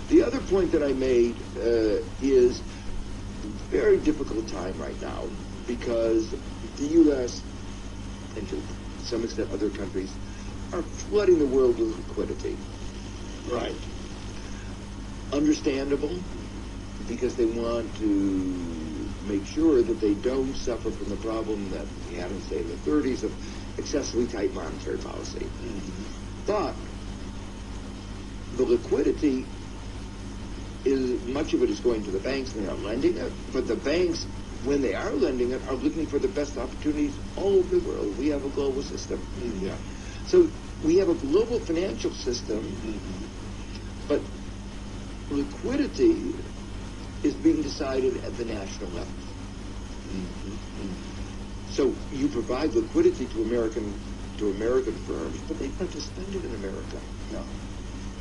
The other point that I made is very difficult time right now because the U.S. and to some extent other countries are flooding the world with liquidity. Right. Understandable, because they want to make sure that they don't suffer from the problem that we had in, say, the 30s of excessively tight monetary policy. But the liquidity is, much of it is going to the banks and they are lending it, but the banks, when they are lending it, are looking for the best opportunities all over the world. We have a global system. Yeah. So we have a global financial system, but liquidity is being decided at the national level. So you provide liquidity to American firms, but they want to spend it in America. No.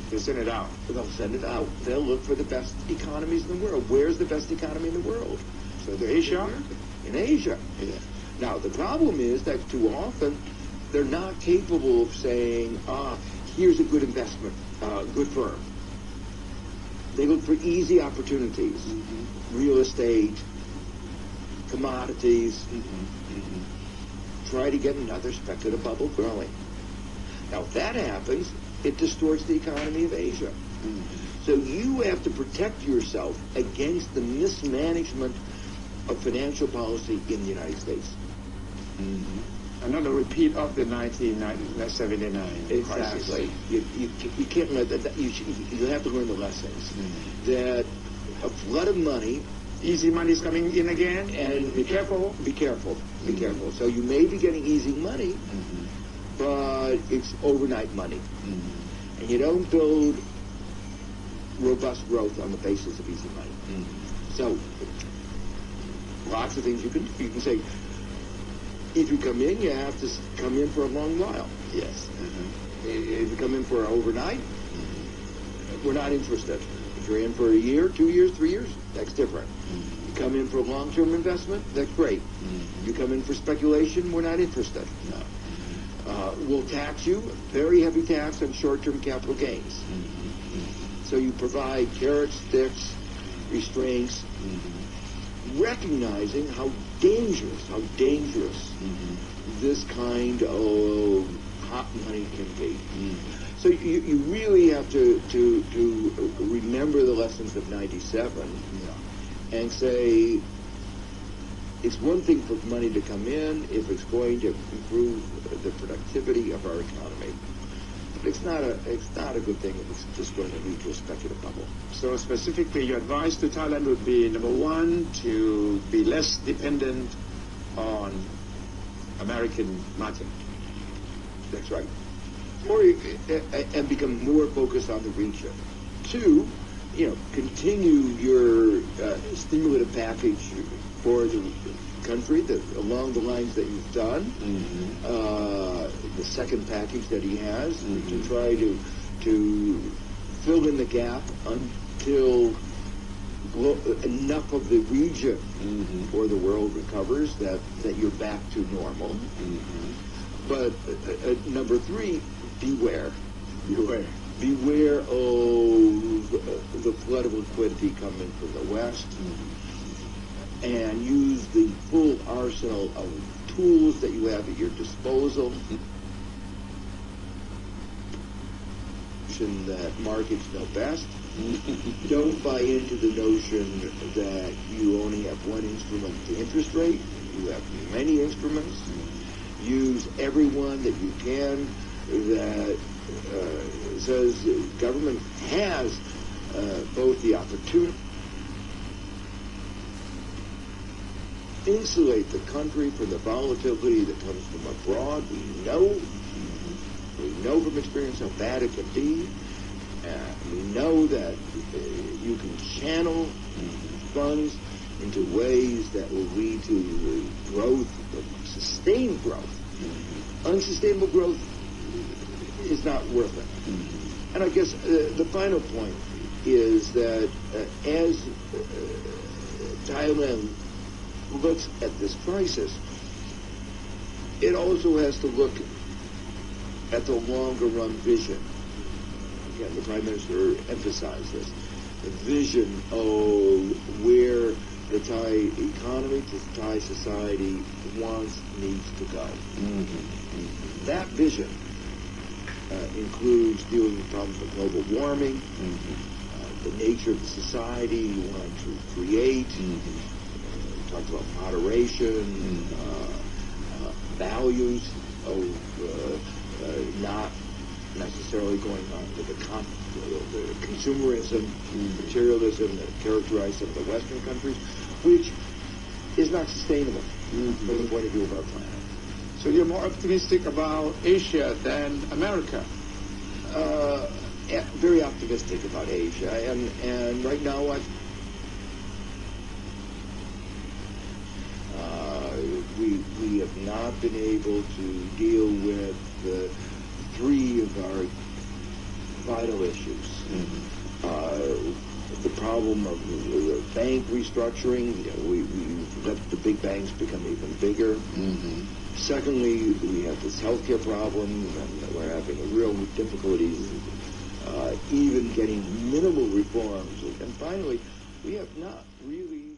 They'll send it out. They'll send it out. They'll look for the best economies in the world. Where's the best economy in the world? So the Asia? In Asia. Yeah. Now, the problem is that too often they're not capable of saying, here's a good investment, good firm. They look for easy opportunities, real estate, commodities, try to get another speculative bubble growing. Now, if that happens, it distorts the economy of Asia. So you have to protect yourself against the mismanagement of financial policy in the United States. Another repeat of the 1979 crisis. Exactly. You can't let that. You have to learn the lessons. That a flood of money, easy money is coming in again, and be careful. Be careful. Be careful. So you may be getting easy money, but it's overnight money, and you don't build robust growth on the basis of easy money. So lots of things you can say. If you come in, you have to come in for a long while. Yes. If you come in for overnight, we're not interested. If you're in for a year, 2 years, 3 years, that's different. You come in for a long-term investment, that's great. You come in for speculation, we're not interested. No. We'll tax you, very heavy tax on short-term capital gains. So you provide carrots, sticks, restraints, recognizing how dangerous this kind of hot money can be. So you really have to remember the lessons of 97 and say it's one thing for money to come in if it's going to improve the productivity of our economy. But it's not a good thing if it's just going to lead to a speculative bubble. So specifically, your advice to Thailand would be, number one, to be less dependent on American market. That's right. And become more focused on the region. Two, continue your stimulative package for the country along the lines that you've done. The second package that he has to try to fill in the gap until enough of the region or the world recovers that you're back to normal. But number three, beware. Beware of the flood of liquidity coming from the West, and use the full arsenal of tools that you have at your disposal. That markets know best. Don't buy into the notion that you only have one instrument, the interest rate. You have many instruments. Use every one that you can that says government has both the opportunity insulate the country from the volatility that comes from abroad. We know from experience how bad it can be. We know that you can channel funds into ways that will lead to growth, sustained growth. Unsustainable growth is not worth it. And I guess the final point is that as Thailand looks at this crisis, it also has to look at the longer run vision. Again, the Prime Minister emphasized this. vision of where the Thai economy, the Thai society needs to go. That vision includes dealing with problems of global warming, the nature of the society you want to create. We talked about moderation, values of not necessarily going on to the consumerism, materialism that characterize some of the Western countries, which is not sustainable from the point of view of our planet. So you're more optimistic about Asia than America? Very optimistic about Asia, and right now we have not been able to deal with three of our vital issues. The problem of bank restructuring, we let the big banks become even bigger. Secondly, we have this healthcare problem, and we're having real difficulties even getting minimal reforms. And finally, we have not really